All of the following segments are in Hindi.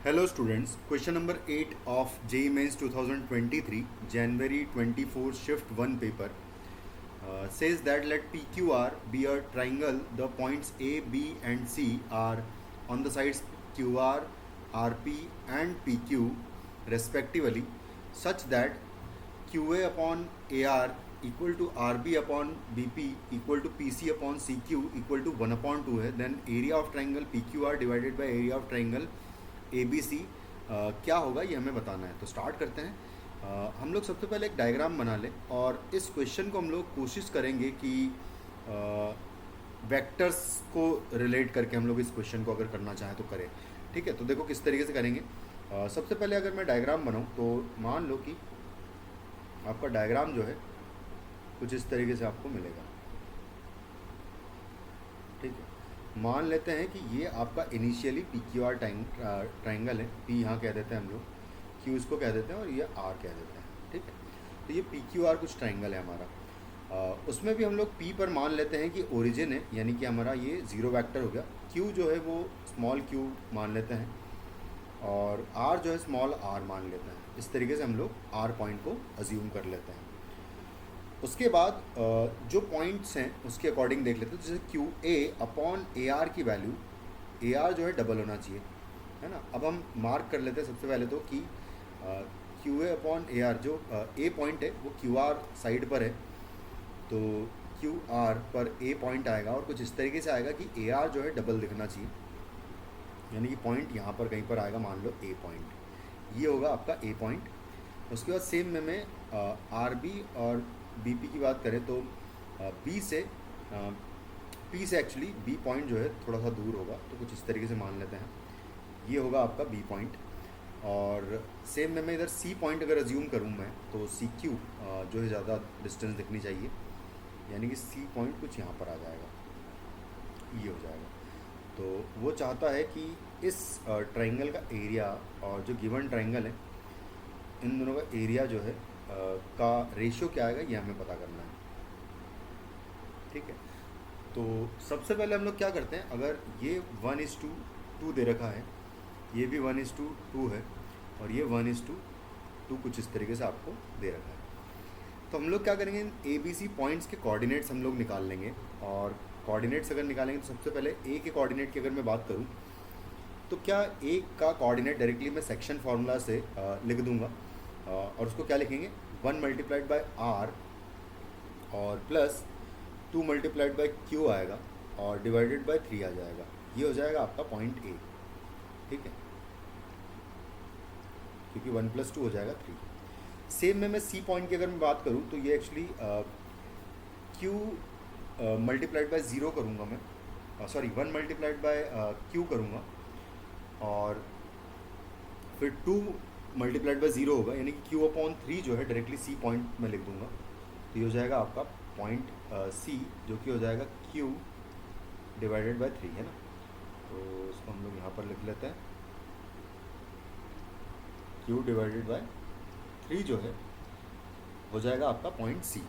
Hello students, question number 8 of JEE Mains 2023 January 24 shift 1 paper says that let PQR be a triangle. The points A, B and C are on the sides QR, RP and PQ respectively, such that QA upon AR equal to RB upon BP equal to PC upon CQ equal to 1 upon 2 है. Then area of triangle PQR divided by area of triangle ABC क्या होगा ये हमें बताना है. तो स्टार्ट करते हैं. हम लोग सबसे पहले एक डायग्राम बना लें और इस क्वेश्चन को हम लोग कोशिश करेंगे कि वेक्टर्स को रिलेट करके हम लोग इस क्वेश्चन को अगर करना चाहें तो करें. ठीक है, तो देखो किस तरीके से करेंगे. सबसे पहले अगर मैं डायग्राम बनाऊं तो मान लो कि आपका डायग्राम जो है कुछ इस तरीके से आपको मिलेगा. ठीक है, मान लेते हैं कि ये आपका initially P Q R triangle है. पी यहाँ कह देते हैं हम लोग, क्यू इसको कह देते हैं और ये आर कह देते हैं. ठीक है, तो ये पी क्यू आर कुछ ट्राइंगल है हमारा. उसमें भी हम लोग पी पर मान लेते हैं कि ओरिजिन है, यानी कि हमारा ये ज़ीरो वेक्टर हो गया. क्यू जो है वो स्मॉल क्यू मान लेते हैं और आर जो है स्मॉल आर मान लेते हैं. इस तरीके से हम लोग आर पॉइंट को अज्यूम कर लेते हैं. उसके बाद जो पॉइंट्स हैं उसके अकॉर्डिंग देख लेते हैं. जैसे Q A upon A R की वैल्यू, ए आर जो है डबल होना चाहिए, है ना. अब हम मार्क कर लेते हैं सबसे पहले तो कि Q A upon A R, जो ए पॉइंट है वो क्यू आर साइड पर है, तो क्यू आर पर ए पॉइंट आएगा और कुछ इस तरीके से आएगा कि ए आर जो है डबल दिखना चाहिए, यानी कि पॉइंट यहाँ पर कहीं पर आएगा. मान लो ए पॉइंट, ये होगा आपका ए पॉइंट. उसके बाद सेम में मैं आर बी और बी पी की बात करें तो बी से पी से एक्चुअली बी पॉइंट जो है थोड़ा सा दूर होगा, तो कुछ इस तरीके से मान लेते हैं. ये होगा आपका बी पॉइंट. और सेम में मैं इधर सी पॉइंट अगर अज्यूम करूँ मैं तो सी क्यू जो है ज़्यादा डिस्टेंस दिखनी चाहिए, यानी कि सी पॉइंट कुछ यहाँ पर आ जाएगा, ये हो जाएगा. तो वो चाहता है कि इस ट्राइंगल का एरिया और जो गिवन ट्राइंगल है इन दोनों का एरिया जो है का रेशियो क्या आएगा ये हमें पता करना है. ठीक है, तो सबसे पहले हम लोग क्या करते हैं, अगर ये 1:2 दे रखा है, ये भी 1:2 है और ये 1:2 कुछ इस तरीके से आपको दे रखा है, तो हम लोग क्या करेंगे, ए बी सी पॉइंट्स के कोऑर्डिनेट्स हम लोग निकाल लेंगे. और कोऑर्डिनेट्स अगर निकालेंगे तो सबसे पहले ए के कोऑर्डिनेट की अगर मैं बात करूँ तो क्या ए का कोऑर्डिनेट डायरेक्टली मैं सेक्शन फार्मूला से लिख दूंगा और उसको क्या लिखेंगे, 1 मल्टीप्लाइड बाय आर और प्लस 2 मल्टीप्लाइड बाय क्यू आएगा और डिवाइडेड बाय 3 आ जाएगा. ये हो जाएगा आपका पॉइंट ए. ठीक है, क्योंकि 1+2 हो जाएगा 3. सेम में मैं सी पॉइंट की अगर मैं बात करूँ तो ये actually Q multiplied by zero करूँगा मैं, सॉरी 1 मल्टीप्लाइड बाय क्यू करूँगा और फिर 2 मल्टीप्लाइड बाय ज़ीरो होगा, यानी कि क्यू अपॉन 3 जो है डायरेक्टली सी पॉइंट में लिख दूंगा. तो ये हो जाएगा आपका पॉइंट सी, जो कि हो जाएगा क्यू डिवाइडेड बाय 3, है ना. तो इसको हम लोग यहाँ पर लिख लेते हैं, क्यू डिवाइडेड बाय 3 जो है हो जाएगा आपका पॉइंट सी.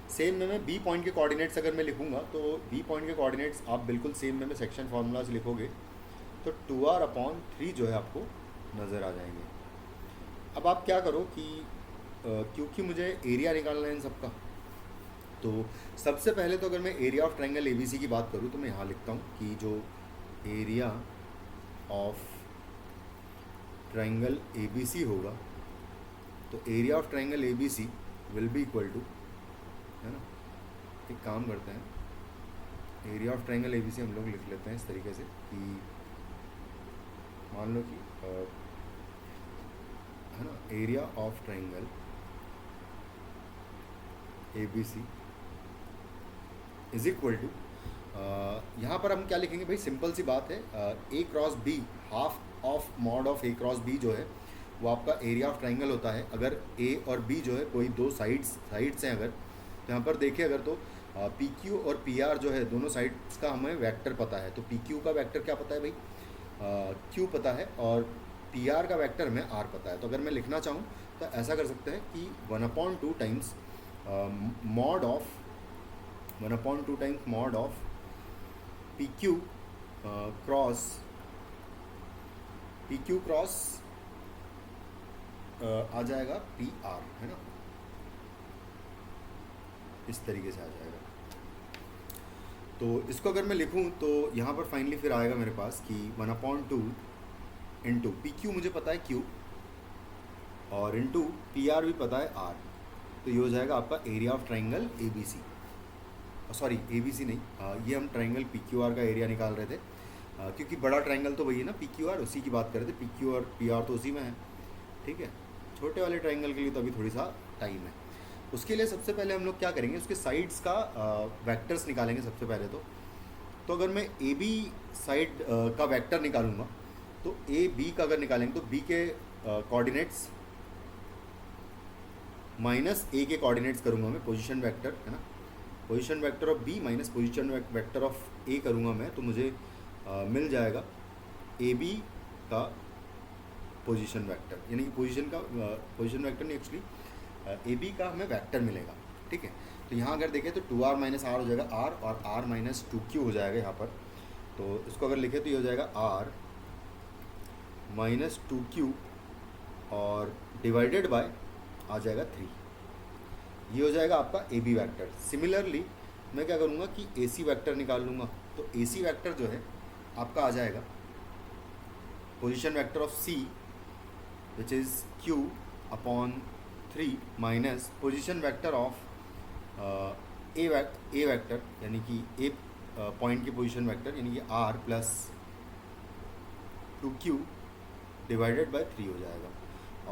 सेम में मैं बी पॉइंट के कोऑर्डिनेट्स अगर मैं लिखूंगा तो बी पॉइंट के कोऑर्डिनेट्स आप बिल्कुल सेम में सेक्शन फार्मूलाज लिखोगे तो 2r/3 जो है आपको नज़र आ जाएंगे. अब आप क्या करो कि क्योंकि मुझे एरिया निकालना है इन सबका, तो सबसे पहले तो अगर मैं एरिया ऑफ ट्राइंगल एबीसी की बात करूँ तो मैं यहाँ लिखता हूँ कि जो एरिया ऑफ ट्राइंगल एबीसी होगा, तो area of triangle ABC will be equal to, है ना. एक काम करते हैं, एरिया ऑफ ट्राइंगल एबीसी हम लोग लिख लेते हैं इस तरीके से कि मान लो कि है ना, area of triangle A B C is equal to, यहाँ पर हम क्या लिखेंगे भाई, सिंपल सी बात है, A cross B, half of mod of A cross B जो है वो आपका एरिया ऑफ ट्राइंगल होता है. अगर ए और बी जो है कोई दो साइड्स हैं अगर, तो यहाँ पर देखिए अगर तो पी क्यू और पी आर जो है दोनों साइड्स का हमें वेक्टर पता है. तो पी क्यू का वेक्टर क्या पता है भाई, क्यू पता है और पी आर का वेक्टर हमें आर पता है. तो अगर मैं लिखना चाहूँ तो ऐसा कर सकते हैं कि 1/2 times mod of 1/2 times mod of P Q cross P Q cross आ जाएगा पी आर, है ना, इस तरीके से आ जाएगा। तो इसको अगर मैं लिखूं तो यहाँ पर फाइनली फिर आएगा मेरे पास कि 1/2 इंटू पी क्यू मुझे पता है क्यू, और इंटू पी आर भी पता है आर। तो ये हो जाएगा आपका area of triangle A B C, sorry A B C नहीं, ये हम ट्राइंगल पी क्यू आर का एरिया निकाल रहे थे, क्योंकि बड़ा ट्राइंगल तो वही है ना पी क्यू आर, उसी की बात कर रहे थे, पी क्यू और पी आर तो उसी में है, ठीक है। छोटे वाले ट्राइंगल के लिए तो अभी थोड़ी सा टाइम है। उसके लिए सबसे पहले हम लोग क्या करेंगे, उसके साइड्स का वेक्टर्स निकालेंगे सबसे पहले। तो अगर मैं ए बी साइड का वेक्टर निकालूंगा, तो ए बी का अगर निकालेंगे तो बी के कोऑर्डिनेट्स माइनस ए के कोऑर्डिनेट्स करूंगा मैं, पोजीशन वेक्टर है ना, position vector of B minus position vector of A करूंगा मैं, तो मुझे मिल जाएगा ए बी का पोजीशन वेक्टर, यानी कि पोजीशन वेक्टर नहीं, एक्चुअली ए बी का हमें वेक्टर मिलेगा, ठीक है। तो यहाँ अगर देखें तो 2r माइनस आर हो जाएगा r, और r माइनस 2q हो जाएगा यहाँ पर। तो इसको अगर लिखे तो ये हो जाएगा r माइनस 2q और डिवाइडेड बाय आ जाएगा 3। ये हो जाएगा आपका ए बी वैक्टर। सिमिलरली मैं क्या करूँगा कि ए सी वैक्टर निकाल लूँगा। तो ए सी वैक्टर जो है आपका आ जाएगा position vector of C which is q upon 3 minus position vector of A vector, यानी कि ए पॉइंट की पोजीशन वेक्टर, यानी कि r plus 2q divided by 3 हो जाएगा।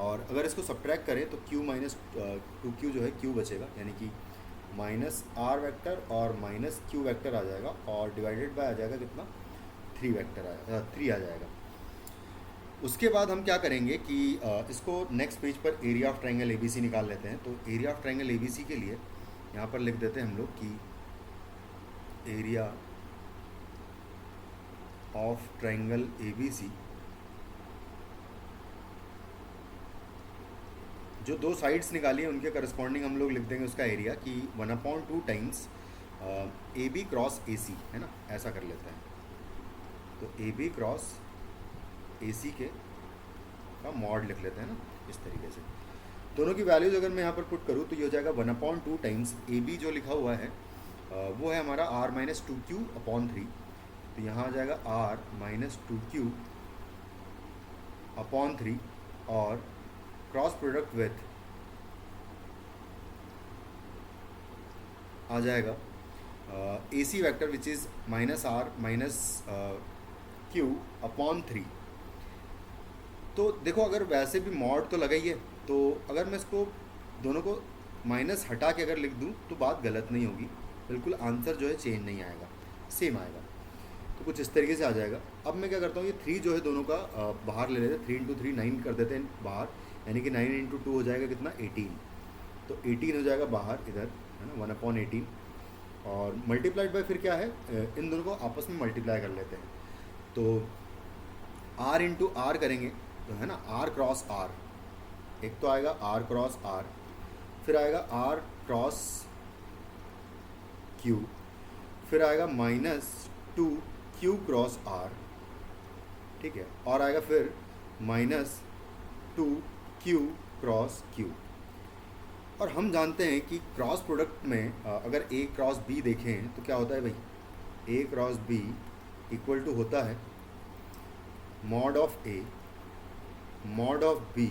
और अगर इसको सब्ट्रैक्ट करें तो q माइनस 2q जो है q बचेगा, यानी कि माइनस r वेक्टर और माइनस q वेक्टर आ जाएगा, और डिवाइडेड बाय आ जाएगा कितना, 3 आ जाएगा। उसके बाद हम क्या करेंगे कि इसको नेक्स्ट पेज पर area of triangle A B C निकाल लेते हैं। तो area of triangle A B C के लिए यहाँ पर लिख देते हैं हम लोग कि area of triangle A B C, जो दो साइड्स निकाली है उनके करस्पॉन्डिंग हम लोग लिख देंगे उसका एरिया कि 1/2 times A B cross A C, है ना, ऐसा कर लेते हैं। तो ए बी क्रॉस ए सी के का मॉड लिख लेते हैं ना, इस तरीके से। दोनों की वैल्यूज़ अगर मैं यहाँ पर पुट करूँ तो ये हो जाएगा 1/2 टाइम्स ए बी जो लिखा हुआ है वो है हमारा r माइनस 2q अपॉन 3। तो यहाँ आ जाएगा r माइनस 2q अपॉन 3, और क्रॉस प्रोडक्ट विथ आ जाएगा A C vector which is minus r minus q upon 3। तो देखो अगर वैसे भी मॉड तो लगा ही है, तो अगर मैं इसको दोनों को माइनस हटा के अगर लिख दूं तो बात गलत नहीं होगी, बिल्कुल आंसर जो है चेंज नहीं आएगा, सेम आएगा। तो कुछ इस तरीके से आ जाएगा। अब मैं क्या करता हूँ, ये 3 जो है दोनों का बाहर ले लेते हैं, 3 इंटू 3 9 कर देते हैं बाहर, यानी कि 9 इंटू 2 हो जाएगा कितना, 18। तो 18 हो जाएगा बाहर इधर, है ना, 1/18, और मल्टीप्लाइड बाय फिर क्या है, इन दोनों को आपस में मल्टीप्लाई कर लेते हैं। तो r इंटू आर करेंगे तो है ना r क्रॉस r, एक तो आएगा r क्रॉस r, फिर आएगा r क्रॉस q, फिर आएगा माइनस 2q क्रॉस r, ठीक है, और आएगा फिर माइनस 2q क्रॉस q। और हम जानते हैं कि क्रॉस प्रोडक्ट में अगर a क्रॉस b देखें तो क्या होता है भाई, a cross b equal to होता है mod of a mod of b,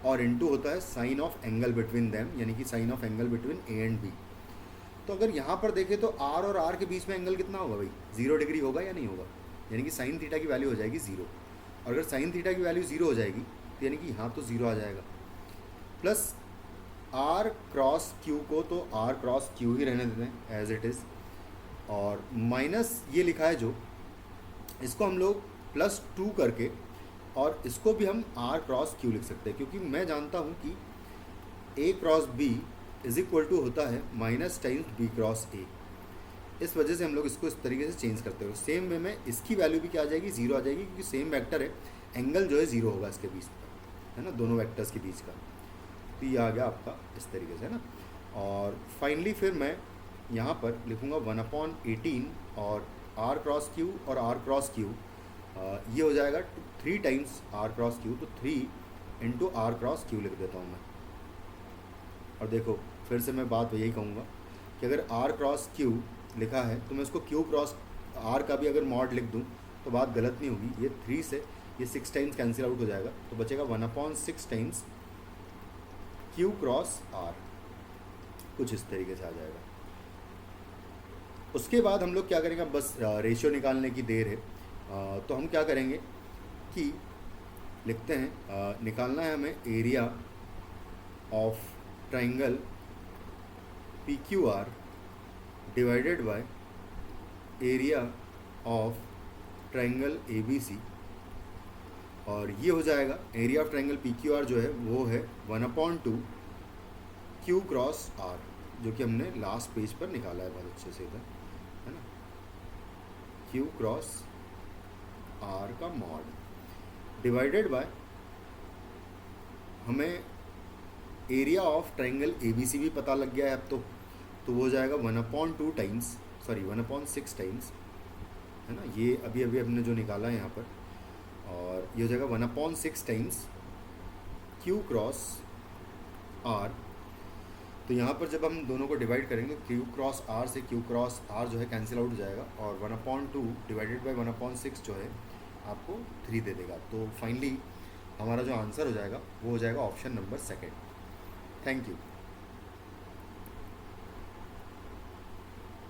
और इनटू होता है sine of angle between them, यानी कि sine of angle between a and b। तो अगर यहाँ पर देखें तो r और r के बीच में एंगल कितना होगा भाई, 0 डिग्री होगा या नहीं होगा, यानी कि साइन थीटा की वैल्यू हो जाएगी 0। और अगर साइन थीटा की वैल्यू 0 हो जाएगी तो यानी कि यहाँ तो 0 आ जाएगा। प्लस r क्रॉस q को तो r क्रॉस q ही रहने देते हैं एज इट इज़, और माइनस ये लिखा है जो, इसको हम लोग प्लस 2 करके, और इसको भी हम r क्रॉस q लिख सकते हैं, क्योंकि मैं जानता हूँ कि a cross b is equal to होता है minus times b cross a। इस वजह से हम लोग इसको इस तरीके से चेंज करते हैं। सेम वे में इसकी वैल्यू भी क्या आ जाएगी, 0 आ जाएगी, क्योंकि सेम वेक्टर है, एंगल जो है 0 होगा इसके बीच में, है ना, दोनों वेक्टर्स के बीच का। तो ये आ गया आपका इस तरीके से, है ना। और फाइनली फिर मैं यहाँ पर लिखूँगा 1/18 और r क्रॉस q और r क्रॉस q ये हो जाएगा 3 टाइम्स आर क्रॉस क्यू, तो 3 इंटू आर क्रॉस क्यू लिख देता हूँ मैं। और देखो फिर से मैं बात यही कहूँगा कि अगर आर क्रॉस क्यू लिखा है तो मैं उसको क्यू क्रॉस आर का भी अगर मॉड लिख दूँ तो बात गलत नहीं होगी। ये 3 से ये 6 टाइम्स कैंसिल आउट हो जाएगा, तो बचेगा 1/6 टाइम्स क्यू क्रॉस आर, कुछ इस तरीके से आ जाएगा। उसके बाद हम लोग क्या करेंगे, अब बस रेशियो निकालने की देर है। तो हम क्या करेंगे कि लिखते हैं, निकालना है हमें area of triangle P Q R divided by area of triangle A B C, और ये हो जाएगा area of triangle P Q R जो है वो है 1/2 क्यू क्रॉस आर, जो कि हमने लास्ट पेज पर निकाला है बहुत अच्छे से इधर, है ना। क्यू क्रॉस आर का मॉड डिवाइडेड बाय हमें area of triangle A B C भी पता लग गया है अब तो वो हो जाएगा 1/2 टाइम्स, सॉरी 1/6 टाइम्स, है ना। ये अभी अभी हमने जो निकाला है यहाँ पर, और ये हो जाएगा 1/6 टाइम्स क्यू क्रॉस आर। तो यहाँ पर जब हम दोनों को डिवाइड करेंगे क्यू क्रॉस आर से क्यू क्रॉस आर जो है कैंसिल आउट हो जाएगा, और 1/2 डिवाइडेड बाय 1/6 जो है आपको 3 दे देगा। तो फाइनली हमारा जो आंसर हो जाएगा वो हो जाएगा ऑप्शन नंबर 2। Thank you.